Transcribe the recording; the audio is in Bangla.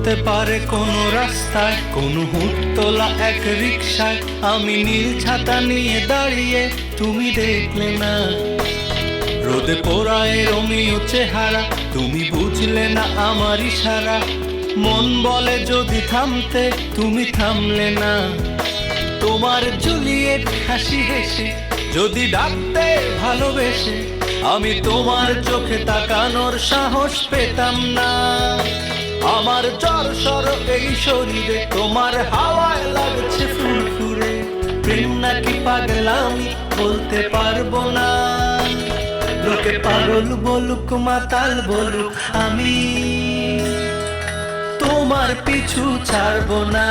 হতে পারে কোনো রাস্তায়, কোনো হুটতোলা এক রিকশায় আমি নীল ছাতা নিয়ে দাঁড়িয়ে, তুমি দেখলে না। রোদে পোড়ায় রোমিও চেহারা, তুমি বুঝলে না আমার ইশারা। মন বলে যদি থামতে, তুমি থামলে না। তোমার জুলিয়েট হাসি হেসে যদি ডাকতে ভালোবেসে, আমি তোমার চোখে তাকানোর সাহস পেতাম না। আমার জ্বর সর এই শরীরে, তোমার হাওয়ায় লাগছে ফুরফুরে। প্রেম নাকি পাগলামি বলতে পারবো না। লোকে পাগল বলুক মাতাল বলুক, আমি তোমার পিছু ছাড়বো না।